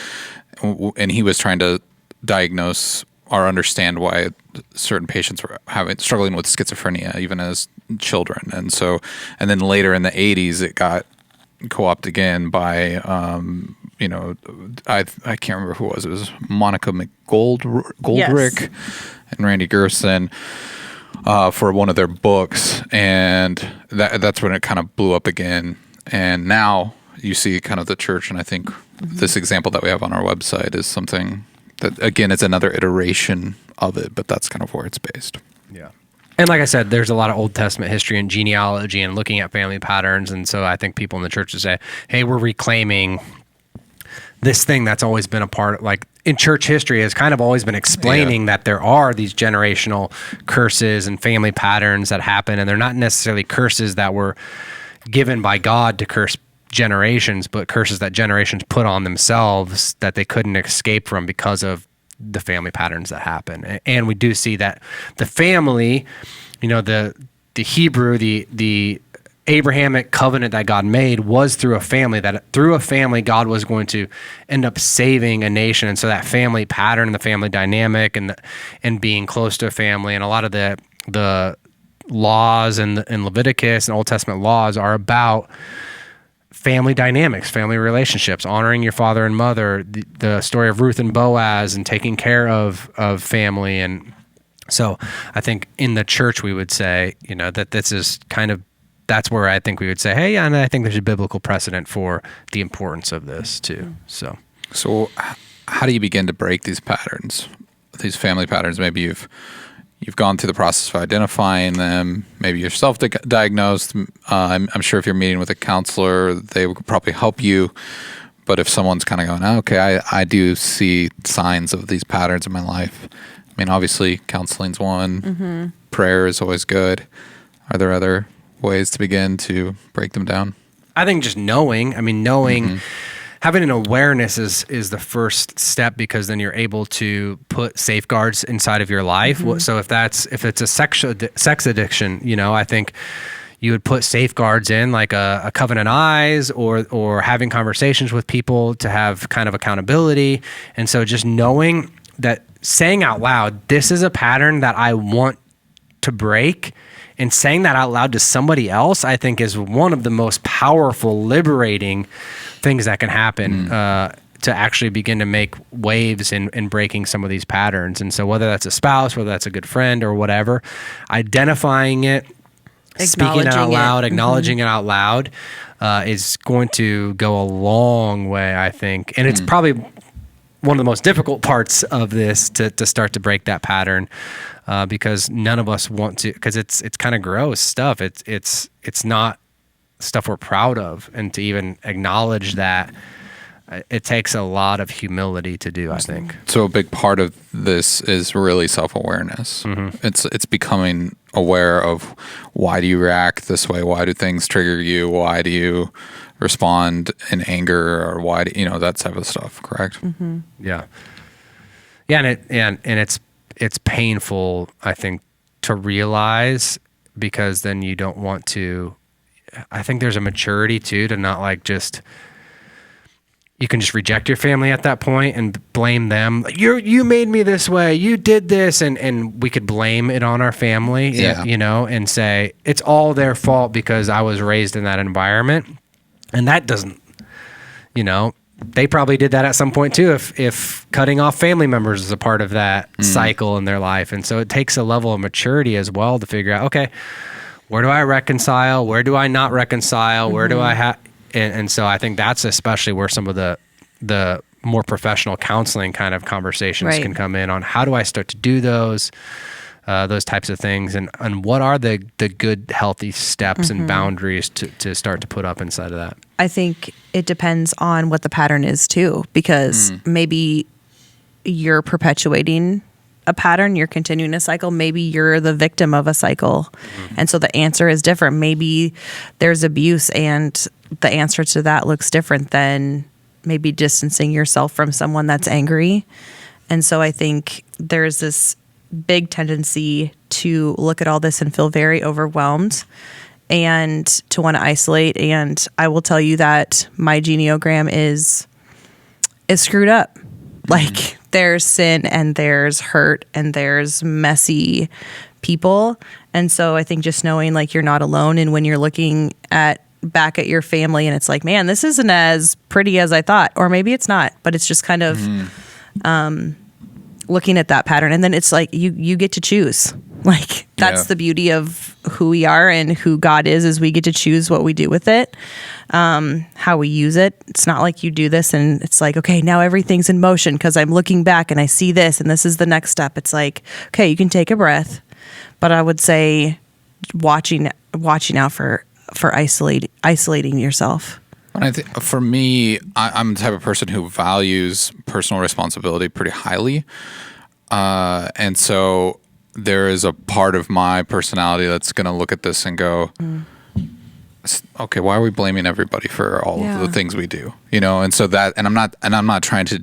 and he was trying to diagnose or understand why certain patients were struggling with schizophrenia even as children. And then later in the 80s it got co-opted again by I can't remember who it was. It was Monica McGoldrick and Randy Gerson, for one of their books, and that's when it kind of blew up again. And now you see kind of the church, and I think this example that we have on our website is something that, again, it's another iteration of it, but that's kind of where it's based. Yeah. And like I said, there's a lot of Old Testament history and genealogy and looking at family patterns. And so I think people in the church would say, hey, we're reclaiming this thing that's always been a part of, like, in church history has kind of always been explaining that there are these generational curses and family patterns that happen. And they're not necessarily curses that were given by God to curse generations, but curses that generations put on themselves that they couldn't escape from because of the family patterns that happen. And we do see that the family, the Hebrew, the Abrahamic covenant that God made was through a family, that through a family, God was going to end up saving a nation. And so that family pattern and the family dynamic and being close to a family, and a lot of the laws in Leviticus and Old Testament laws are about family dynamics, family relationships, honoring your father and mother, the story of Ruth and Boaz, and taking care of family. And so I think in the church we would say, that this is kind of, that's where I think we would say, hey, and I think there's a biblical precedent for the importance of this too. So how do you begin to break these patterns, these family patterns? Maybe you've gone through the process of identifying them. Maybe you're self-diagnosed. I'm sure if you're meeting with a counselor, they would probably help you. But if someone's kind of going, okay, I do see signs of these patterns in my life. I mean, obviously, counseling's one. Mm-hmm. Prayer is always good. Are there other ways to begin to break them down? I think just knowing. Having an awareness is the first step, because then you're able to put safeguards inside of your life. Mm-hmm. So if it's a sex addiction, I think you would put safeguards in, like a covenant eyes, or having conversations with people to have kind of accountability. And so just knowing that, saying out loud, this is a pattern that I want to break, and saying that out loud to somebody else, I think is one of the most powerful, liberating things that can happen to actually begin to make waves in breaking some of these patterns. And so whether that's a spouse, whether that's a good friend or whatever, identifying it, speaking it out loud, acknowledging it out loud is going to go a long way, I think. And it's probably one of the most difficult parts of this to start to break that pattern, because none of us want to, because it's kind of gross stuff. It's not stuff we're proud of, and to even acknowledge that, it takes a lot of humility to do, I think. So a big part of this is really self-awareness. Mm-hmm. It's becoming aware of, why do you react this way? Why do things trigger you? Why do you respond in anger, or why do that type of stuff, correct? Mm-hmm. Yeah. Yeah, and it's painful, I think, to realize, because then you don't want to. I think there's a maturity too, to not you can just reject your family at that point and blame them. You made me this way. You did this. And we could blame it on our family, and say it's all their fault because I was raised in that environment. And that doesn't, they probably did that at some point too, if cutting off family members is a part of that cycle in their life. And so it takes a level of maturity as well to figure out, okay, where do I reconcile? Where do I not reconcile? Where do I have? And so I think that's especially where some of the more professional counseling kind of conversations can come in on, how do I start to do those types of things, and what are the good, healthy steps and boundaries to start to put up inside of that? I think it depends on what the pattern is too, because maybe you're perpetuating a pattern, you're continuing a cycle. Maybe you're the victim of a cycle. And so the answer is different. Maybe there's abuse, and the answer to that looks different than maybe distancing yourself from someone that's angry. And so I think there's this big tendency to look at all this and feel very overwhelmed and to want to isolate. And I will tell you that my genogram is screwed up. Like, there's sin and there's hurt and there's messy people. And so I think just knowing, like, you're not alone, and when you're looking back at your family and it's like, man, this isn't as pretty as I thought, or maybe it's not, but it's just kind of looking at that pattern. And then it's like you get to choose. Like that's Yeah. the beauty of who we are and who God is we get to choose what we do with it, how we use it. It's not like you do this and it's like, okay, now everything's in motion because I'm looking back and I see this and this is the next step. It's like, okay, you can take a breath, but I would say watching out for isolating yourself. And I think for me, I'm the type of person who values personal responsibility pretty highly. And so there is a part of my personality that's going to look at this and go, okay, why are we blaming everybody for all of the things we do? You know? And so that, and I'm not trying to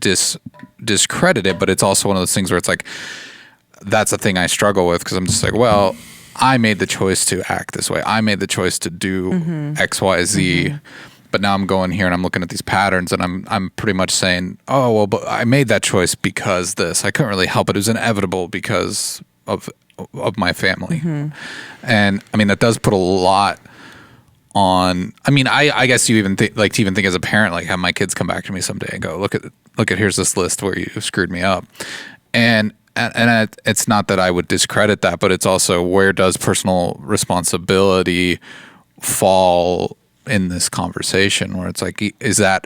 discredit it, but it's also one of those things where it's like, that's a thing I struggle with. 'Cause I'm just like, well, I made the choice to act this way. I made the choice to do X, Y, Z. But now I'm going here and I'm looking at these patterns and I'm pretty much saying, oh, well, but I made that choice because this. I couldn't really help it. It was inevitable because of my family. And I mean, that does put a lot on. I mean, I guess you even think as a parent, like have my kids come back to me someday and go, look at here's this list where you screwed me up. And it's not that I would discredit that, but it's also where does personal responsibility fall in this conversation, where it's like, is that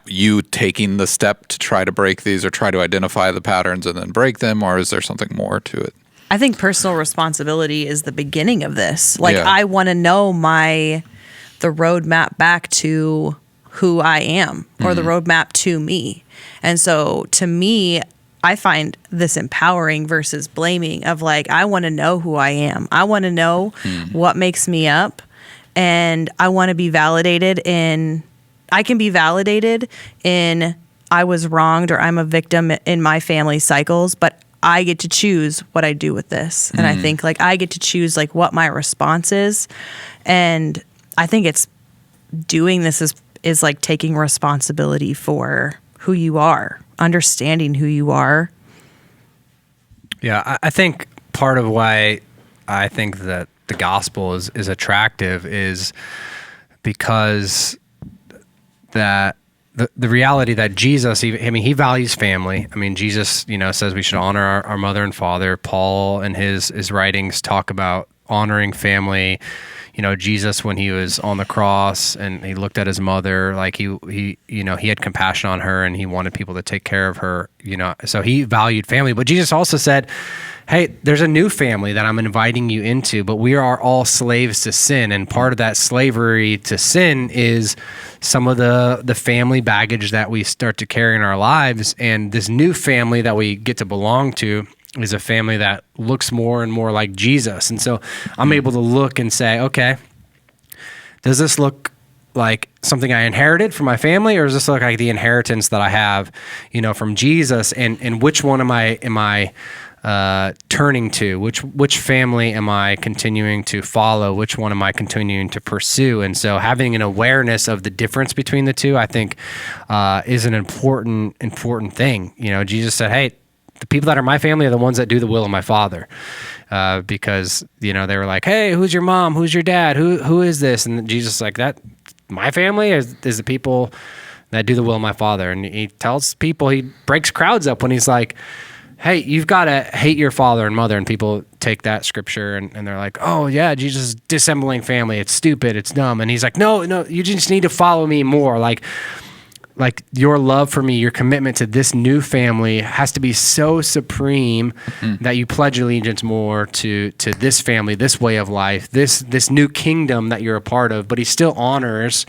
you taking the step to try to break these or try to identify the patterns and then break them, or is there something more to it? I think personal responsibility is the beginning of this. Like Yeah. I want to know the roadmap back to who I am, or the roadmap to me. And so to me, I find this empowering versus blaming of like, I want to know who I am. I want to know what makes me up. And I want to be validated I can be validated in I was wronged or I'm a victim in my family cycles, but I get to choose what I do with this. And I think like I get to choose like what my response is. And I think it's doing this is like taking responsibility for who you are, understanding who you are. Yeah, I think part of why I think that the gospel is attractive is because that the reality that Jesus, he values family. I mean, Jesus, says we should honor our mother and father. Paul in his writings talk about honoring family. Jesus, when he was on the cross and he looked at his mother, like he had compassion on her and he wanted people to take care of her, so he valued family. But Jesus also said, hey, there's a new family that I'm inviting you into, but we are all slaves to sin. And part of that slavery to sin is some of the family baggage that we start to carry in our lives. And this new family that we get to belong to is a family that looks more and more like Jesus. And so I'm able to look and say, okay, does this look like something I inherited from my family, or does this look like the inheritance that I have, from Jesus? And which one am I turning to? Which family am I continuing to follow? Which one am I continuing to pursue? And so having an awareness of the difference between the two, I think, is an important thing. Jesus said, hey, the people that are my family are the ones that do the will of my Father. Because, they were like, hey, who's your mom? Who's your dad? Who is this? And Jesus is like, that my family is the people that do the will of my Father. And he tells people, he breaks crowds up when he's like, hey, you've got to hate your father and mother. And people take that scripture and they're like, oh yeah, Jesus is dissembling family. It's stupid. It's dumb. And he's like, no, you just need to follow me more. Like your love for me, your commitment to this new family has to be so supreme that you pledge allegiance more to this family, this way of life, this new kingdom that you're a part of. But he still honors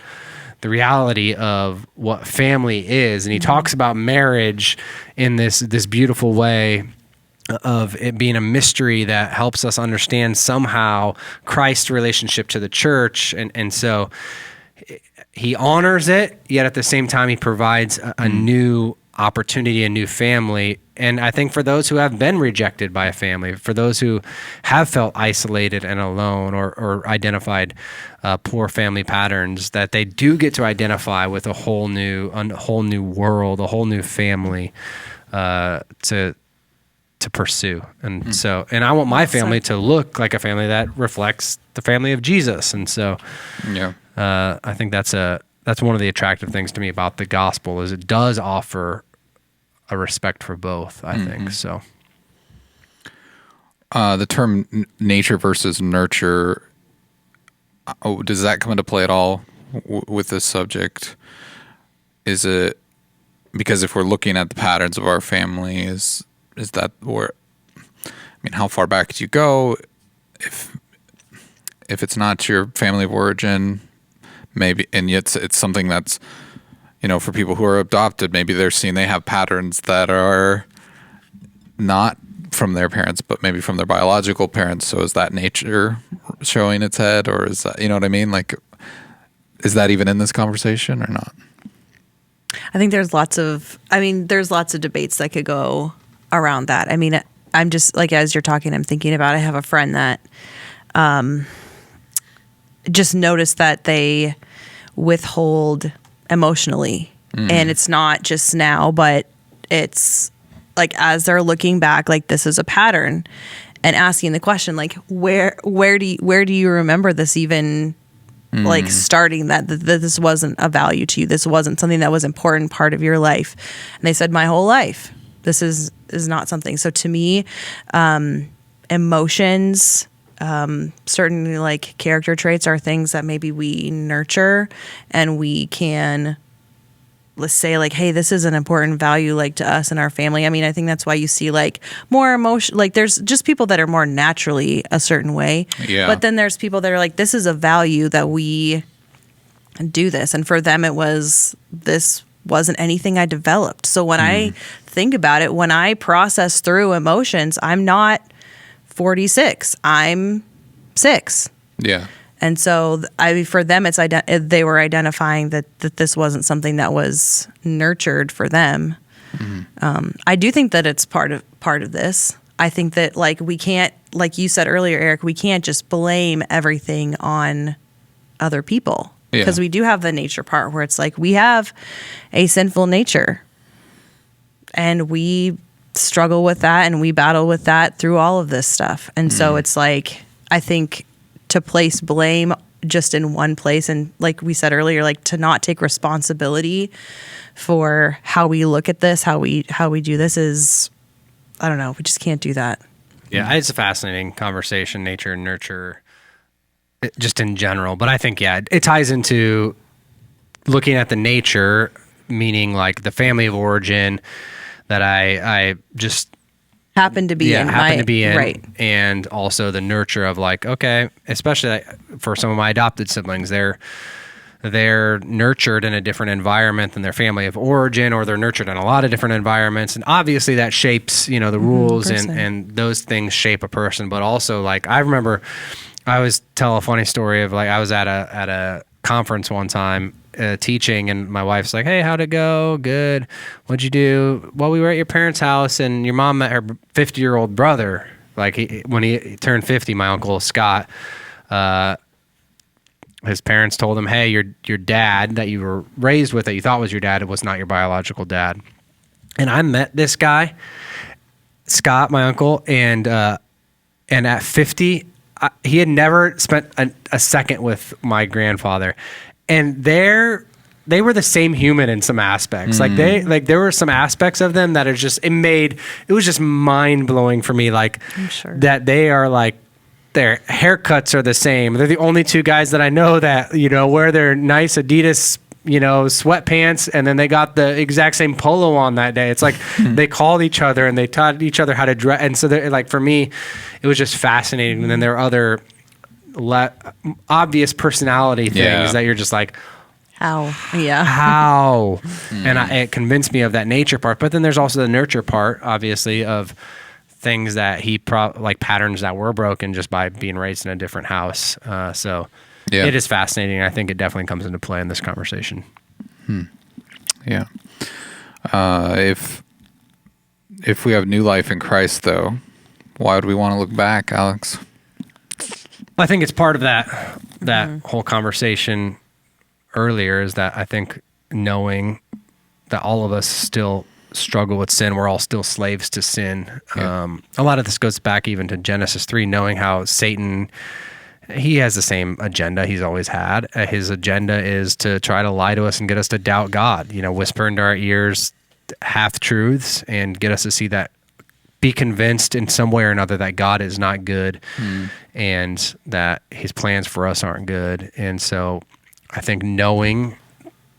the reality of what family is. And he talks about marriage in this beautiful way of it being a mystery that helps us understand somehow Christ's relationship to the church. And so he honors it, yet at the same time, he provides a new opportunity, a new family. And I think for those who have been rejected by a family, for those who have felt isolated and alone or identified poor family patterns, that they do get to identify with a whole new world, a whole new family to pursue. And so, and I want my family to look like a family that reflects the family of Jesus. And so, Yeah. I think that's one of the attractive things to me about the gospel is it does offer a respect for both, I think. So the term nature versus nurture, does that come into play at all with this subject? Is it because if we're looking at the patterns of our family, is that where? I mean, how far back do you go? If it's not your family of origin, maybe, and yet it's something that's, for people who are adopted, maybe they're seeing they have patterns that are not from their parents, but maybe from their biological parents. So is that nature showing its head, or is that, you know what I mean? Like, is that even in this conversation or not? I think there's lots of debates that could go around that. I mean, I'm just like, as you're talking, I'm thinking about, I have a friend that just noticed that they withhold emotionally. And it's not just now, but it's like, as they're looking back, like, this is a pattern, and asking the question, like, where do you remember this even like starting, that this wasn't a value to you, this wasn't something that was important part of your life? And they said, my whole life, this is not something. So to me, emotions, certain like character traits are things that maybe we nurture, and we can, let's say, like, hey, this is an important value, like, to us and our family. I mean, I think that's why you see like more emotion, like, there's just people that are more naturally a certain way. Yeah. But then there's people that are like, this is a value that we do this. And for them, this wasn't anything I developed. So when I think about it, when I process through emotions, I'm not 46, I'm 6. Yeah. And so for them, it's they were identifying that this wasn't something that was nurtured for them. I do think that it's part of this. I think that, like, we can't, like you said earlier, Eric, we can't just blame everything on other people, because we do have the nature part where it's like, we have a sinful nature, and we struggle with that, and we battle with that through all of this stuff. And so it's like, I think, to place blame just in one place, and like we said earlier, like, to not take responsibility for how we look at this, how we do this, is, I don't know, we just can't do that. Yeah, it's a fascinating conversation, nature and nurture, just in general. But I think, it ties into looking at the nature, meaning like the family of origin that I just happen to be in, right? And also the nurture of, like, okay, especially for some of my adopted siblings, they're nurtured in a different environment than their family of origin, or they're nurtured in a lot of different environments, and obviously that shapes, the rules, and those things shape a person. But also, like, I remember, I always tell a funny story of, like, I was at a conference one time, teaching, and my wife's like, hey, how'd it go? Good. What'd you do? Well, we were at your parents' house, and your mom met her 50-year-old brother. Like, when he turned 50, my uncle Scott, his parents told him, hey, your dad that you were raised with, that you thought was your dad, was not your biological dad. And I met this guy, Scott, my uncle, and at 50, he had never spent a second with my grandfather. And they were the same human in some aspects. Like, there were some aspects of them that are just, it was just mind blowing for me. Like, I'm sure that they are, like, their haircuts are the same. They're the only two guys that I know that, wear their nice Adidas, sweatpants, and then they got the exact same polo on that day. It's like they called each other and they taught each other how to dress. And so they're, like, for me, it was just fascinating. And then there are other obvious personality things that you're just like, how? And it convinced me of that nature part. But then there's also the nurture part, obviously, of things that like patterns that were broken just by being raised in a different house. It is fascinating. I think it definitely comes into play in this conversation. Yeah. If we have new life in Christ, though, why would we want to look back, Alex? I think it's part of that whole conversation earlier, is that I think knowing that all of us still struggle with sin, we're all still slaves to sin. Yeah. A lot of this goes back even to Genesis 3, knowing how Satan, he has the same agenda he's always had. His agenda is to try to lie to us and get us to doubt God, whisper into our ears half-truths and get us to see that be convinced in some way or another that God is not good and that his plans for us aren't good. And so I think knowing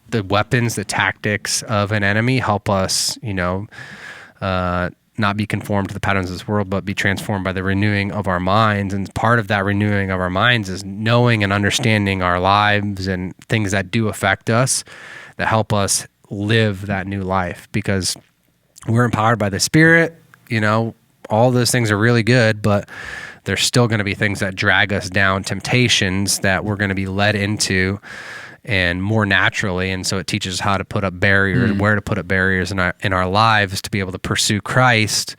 the weapons, the tactics of an enemy help us, not be conformed to the patterns of this world, but be transformed by the renewing of our minds. And part of that renewing of our minds is knowing and understanding our lives and things that do affect us that help us live that new life, because we're empowered by the Spirit. All those things are really good, but there's still going to be things that drag us down, temptations that we're going to be led into and more naturally. And so it teaches us how to put up barriers, where to put up barriers in our lives to be able to pursue Christ,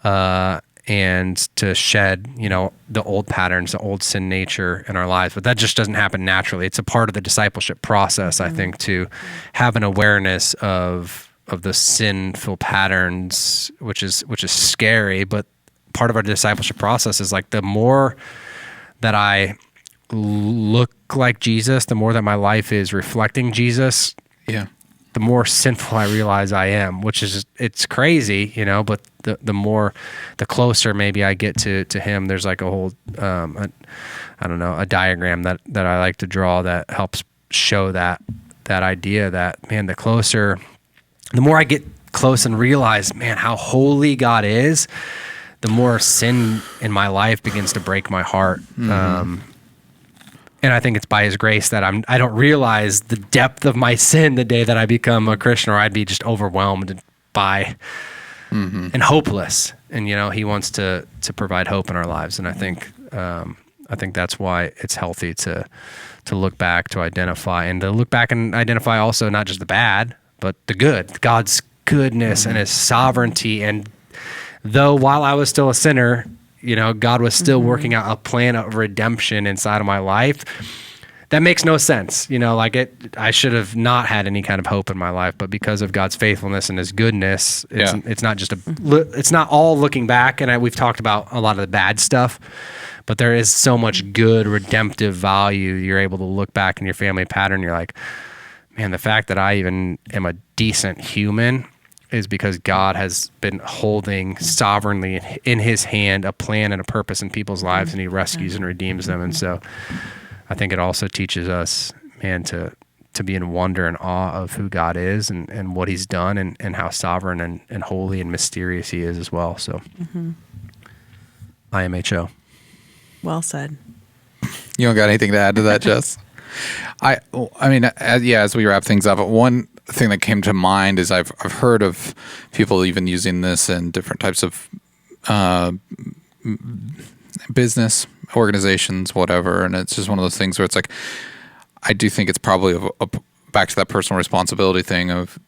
and to shed, the old patterns, the old sin nature in our lives. But that just doesn't happen naturally. It's a part of the discipleship process, I think, to have an awareness of the sinful patterns, which is scary. But part of our discipleship process is like, the more that I look like Jesus, the more that my life is reflecting Jesus, the more sinful I realize I am, which is, it's crazy, but the closer maybe I get to him. There's like a whole, a diagram that I like to draw that helps show that idea that, man, the more I get close and realize, man, how holy God is, the more sin in my life begins to break my heart. And I think it's by his grace that I don't realize the depth of my sin the day that I become a Christian, or I'd be just overwhelmed by and hopeless. And he wants to provide hope in our lives. And I think that's why it's healthy to look back, to identify, and to look back and identify also not just the bad, but the good, God's goodness and his sovereignty. And though while I was still a sinner, God was still working out a plan of redemption inside of my life. That makes no sense. I should have not had any kind of hope in my life, but because of God's faithfulness and his goodness, it's not just it's not all looking back. And we've talked about a lot of the bad stuff, but there is so much good redemptive value. You're able to look back in your family pattern. You're like, man, the fact that I even am a decent human is because God has been holding sovereignly in his hand a plan and a purpose in people's lives, and he rescues and redeems them. And so I think it also teaches us, man, to be in wonder and awe of who God is and what he's done and how sovereign and holy and mysterious he is as well. So IMHO. Well said. You don't got anything to add to that, Jess? I mean, as we wrap things up, one thing that came to mind is I've heard of people even using this in different types of business organizations, whatever. And it's just one of those things where it's like, I do think it's probably back to that personal responsibility thing of,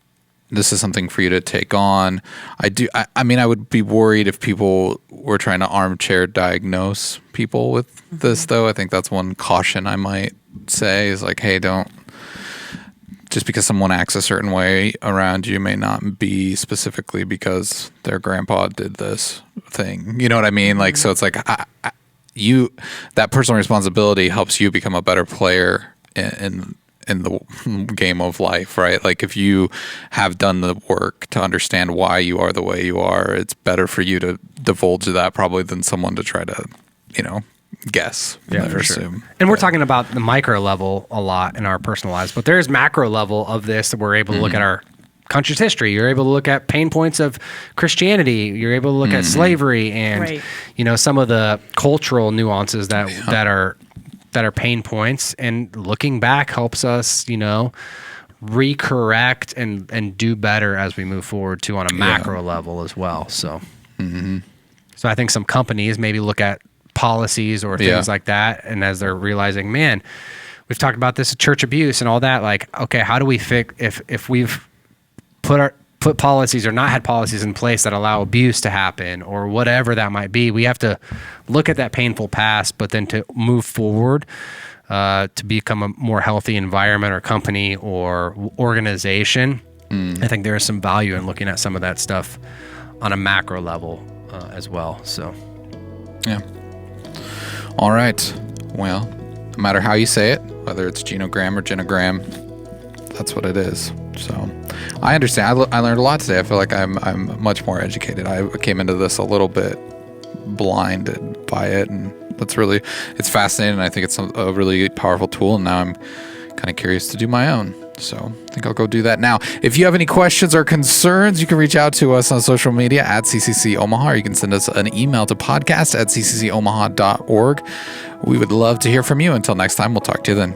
this is something for you to take on. I mean, I would be worried if people were trying to armchair diagnose people with this, though. I think that's one caution I might say is like, hey, just because someone acts a certain way around you may not be specifically because their grandpa did this thing. You know what I mean? Like, so it's like, that personal responsibility helps you become a better player in the game of life, right? Like, if you have done the work to understand why you are the way you are, it's better for you to divulge that probably than someone to try to, guess. Yeah, for sure. And we're talking about the micro level a lot in our personal lives, but there's macro level of this that we're able to look at our country's history. You're able to look at pain points of Christianity. You're able to look at slavery and, some of the cultural nuances that are pain points, and looking back helps us, recorrect and do better as we move forward too on a macro level as well. So, so I think some companies maybe look at policies or things like that, and as they're realizing, man, we've talked about this church abuse and all that. Like, okay, how do we fix if we've put policies or not had policies in place that allow abuse to happen or whatever that might be? We have to look at that painful past, but then to move forward to become a more healthy environment or company or organization. I think there is some value in looking at some of that stuff on a macro level as well. So, yeah. All right. Well, no matter how you say it, whether it's genogram or genogram, that's what it is. So I understand. I learned a lot today. I feel like I'm much more educated. I came into this a little bit blinded by it, and it's fascinating. I think it's a really powerful tool, and now I'm kind of curious to do my own. So I think I'll go do that now. If you have any questions or concerns, you can reach out to us on social media at CCC Omaha, or you can send us an email to podcast@cccomaha.org. We would love to hear from you. Until next time, we'll talk to you then.